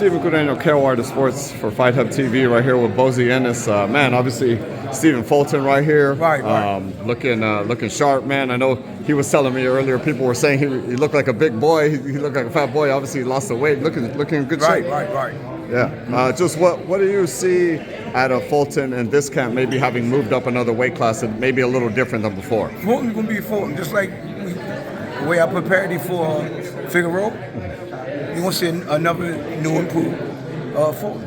Stephen Gudeno, KO Artist Sports for Fight Hub TV, right here with Bozy Ennis. Man, obviously Stephen Fulton right here, Right. Looking sharp, man. I know he was telling me earlier. People were saying he looked like a big boy. He looked like a fat boy. Obviously, he lost the weight. Looking in good shape. Right. Yeah. Just what do you see out of Fulton and this camp, maybe having moved up another weight class and maybe a little different than before? Fulton's gonna be Fulton, just like the way I prepared you for Figueroa. You gonna see another new improved Fulton.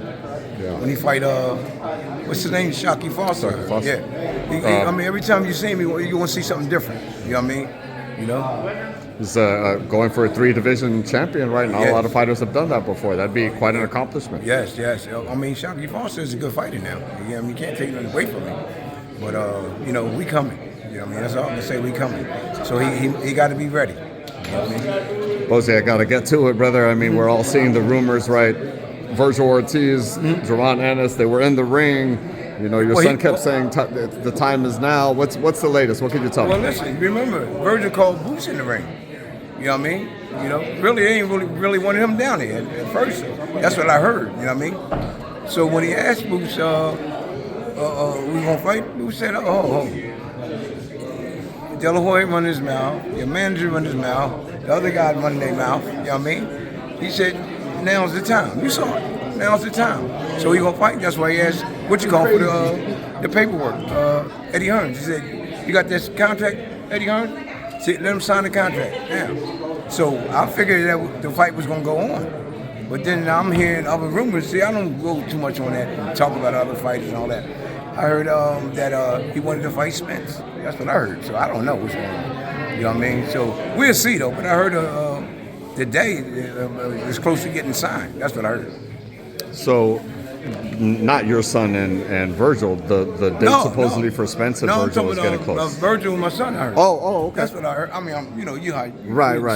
Yeah. When he fight what's his name? Shockey Foster. Foster. Yeah. I mean, every time you see him, you're gonna see something different. You know what I mean? You know. He's going for a 3-division champion right now. Yes. A lot of fighters have done that before. That'd be quite an accomplishment. Yes. I mean, Shockey Foster is a good fighter now. You know, I mean, you can't take nothing away from him. But you know, we coming. You know what I mean? That's all I'm gonna say. We coming. So he got to be ready. You know what I mean? Bozy, I got to get to it, brother. I mean, we're all seeing the rumors, right? Vergil Ortiz, Bozy Ennis, they were in the ring. You know, your son kept saying the time is now. What's the latest? What can you tell me? Well, listen, remember, Vergil called bouts in the ring. You know what I mean? You know, really, they ain't really wanted him down there at first. That's what I heard, you know what I mean? So when he asked Boots, we gonna fight? Boots said, De La Hoya run his mouth, your manager run his mouth, the other guy run their mouth, you know what I mean? He said, now's the time. You saw it. Now's the time. So he gonna fight. That's why he asked, what you call for the paperwork? Eddie Hearns. He said, you got this contract, Eddie Hearns? See, let him sign the contract. Yeah. So I figured that the fight was gonna go on. But then I'm hearing other rumors. See, I don't go too much on that, talk about other fighters and all that. I heard that he wanted to fight Spence. That's what I heard. So I don't know what's going on. You know what I mean? So we'll see though. But I heard today it's close to getting signed. That's what I heard. So, not your son and Vergil. The date supposedly for Spence and Vergil was getting close. Vergil and my son, I heard. Oh, okay. That's what I heard. I mean, you right.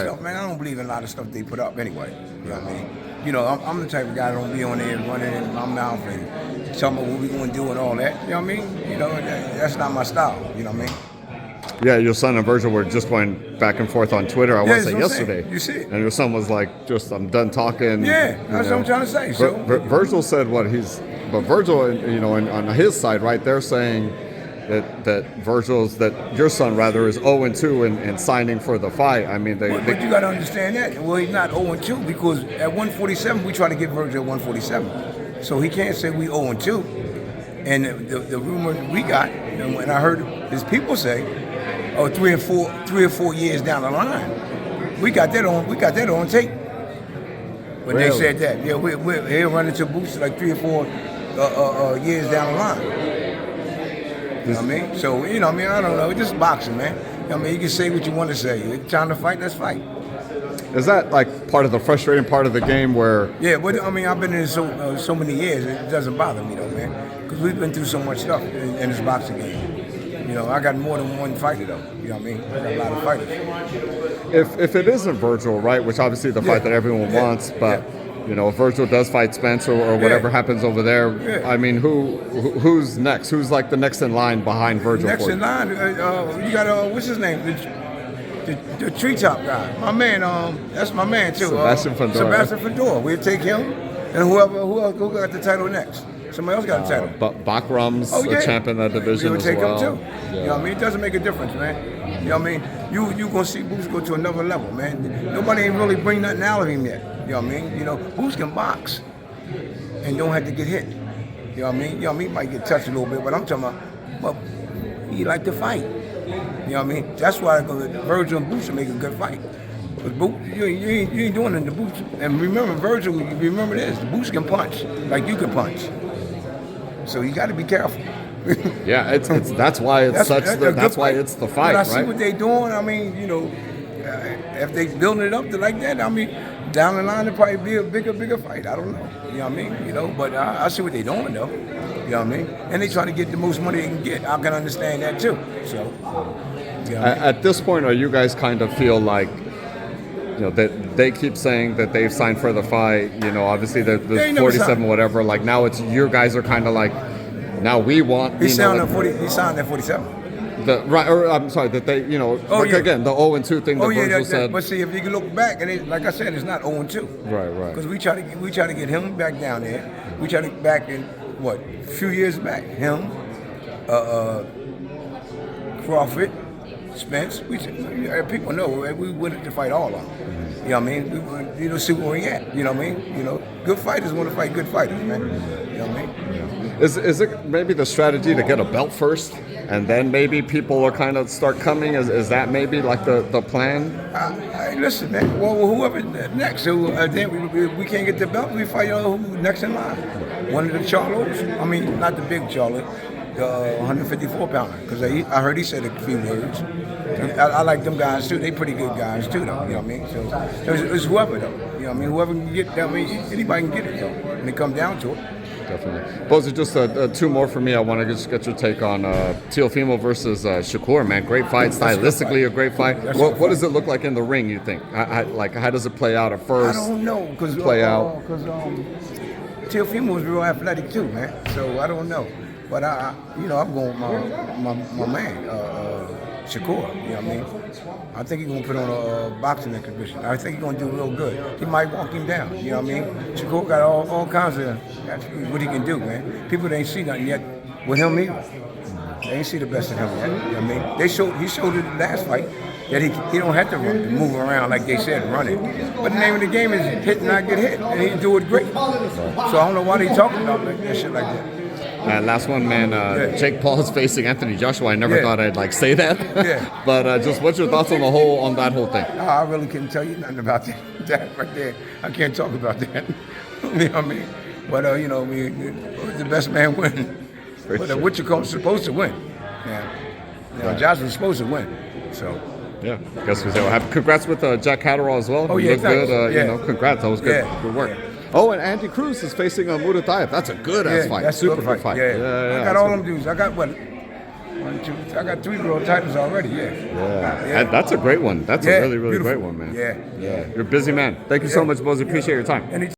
Stuff, man, I don't believe in a lot of stuff they put up anyway. You know what I mean? You know, I'm the type of guy that don't be on there running in my mouth and talking about what we going to do and all that. You know what I mean? You know, that's not my style. You know what I mean? Yeah, your son and Vergil were just going back and forth on Twitter. I want to say yesterday. You see it. And your son was like, I'm done talking. Yeah, that's what I'm trying to say. So Vergil said but Vergil, you know, on his side, right, they're saying that your son rather is 0-2 and signing for the fight. I mean, but you got to understand that. Well, he's not 0-2 because at 147 we try to get Vergil at 147, so he can't say we 0-2. And the rumor we got, and when I heard his people say, 3 or 4 years down the line, we got that on tape. But really? They said that, yeah, he'll run into boots like 3 or 4 years down the line. You know what I mean? So, you know what I mean? I don't know. It's just boxing, man. You know what I mean? You can say what you want to say. It's time to fight, let's fight. Is that like part of the frustrating part of the game where... Yeah, but I mean, I've been in so many years, it doesn't bother me though, man. Because we've been through so much stuff in this boxing game. You know, I got more than one fighter though. You know what I mean? I got a lot of fighters. If it isn't Vergil, right, which obviously the fight that everyone wants, but... You know, if Vergil does fight Spence or whatever happens over there, I mean, who's next? Who's like the next in line behind Vergil? Next in line, you got what's his name? The treetop guy. My man, that's my man too. Sebastian Fedor. We'll take him, and who got the title next? Somebody else got the title. But Bakrum's a champ in that division as well. We'll take him too. Yeah. You know what I mean? It doesn't make a difference, man. You know what I mean? You gonna see Boots go to another level, man. Nobody ain't really bring nothing out of him yet. You know what I mean? You know, Boots can box and don't have to get hit. You know what I mean? You know what I mean? He might get touched a little bit, but I'm talking about, well, he like to fight. You know what I mean? That's why Vergil and Boots will make a good fight. But Boots, you ain't doing it in the Boots. And remember, Vergil, remember this, the Boots can punch like you can punch. So you got to be careful. Yeah, that's why it's it's the fight, but I right? see what they doing. I mean, you know, if they building it up to like that, I mean, down the line it'll probably be a bigger fight. I don't know. You know what I mean? You know, but I see what they doing though. You know what I mean? And they trying to get the most money they can get. I can understand that too. So, you know at this point, are you guys kind of feel like, you know, that they keep saying that they've signed for the fight? You know, obviously there's 47, whatever. Like now, it's your guys are kind of like, now we want. He signed at 47. I'm sorry, that they, like yeah. again, the 0-2 thing that Vergil said. But see, if you can look back, and like I said, it's not 0-2. Right. Because we try to get him back down there. We try to back in a few years back. Him, Crawford, Spence. People know we wanted to fight all of them. You know what I mean? We see where we at. You know what I mean? Good fighters want to fight good fighters, man. You know what I mean? Is it maybe the strategy to get a belt first, and then maybe people will kind of start coming? Is that maybe like the plan? Listen, man. Well, whoever next, then we can't get the belt. We fight who next in line. One of the Charlos. I mean, not the big Charlo. The 154 pounder, because I heard he said a few words. I like them guys too. They pretty good guys too, though. You know what I mean? So it's whoever though. You know what I mean? Whoever can get that. I mean, anybody can get it though. When it comes down to it. Definitely. Bozy, just two more for me. I want to just get your take on Teofimo versus Shakur. Man, great fight. Stylistically, a great fight. What does it look like in the ring? You think? How does it play out at first? I don't know because Teofimo was real athletic too, man. So I don't know. But I'm going with my man, Shakur. You know what I mean? I think he's gonna put on a boxing exhibition. I think he's gonna do real good. He might walk him down. You know what I mean? Shakur got all kinds of what he can do, man. People ain't see nothing yet with him either. They ain't see the best of him yet. You know what I mean? He showed it the last fight that he don't have to move around like they said, running. But the name of the game is hit and not get hit, and he do it great. So I don't know why they talking about that shit like that. Last one, man. Jake Paul is facing Anthony Joshua. I never thought I'd say that. But just what's your thoughts on that whole thing? I really couldn't tell you nothing about that right there. I can't talk about that. You know what I mean? But the best man win. But what you call supposed to win? Yeah. Joshua's supposed to win. So. Yeah, I guess we'll have congrats with Jack Catterall as well. Oh, yeah, looked good. Congrats. That was good. Good work. Oh, and Andy Cruz is facing Muratayev. That's a good-ass fight. That's super good fight. Yeah. I got all them dudes. I got I got 3 world titles already. And that's a great one. That's a really, really great one, man. Yeah. You're a busy man. Thank you so much, Bozy. Appreciate your time.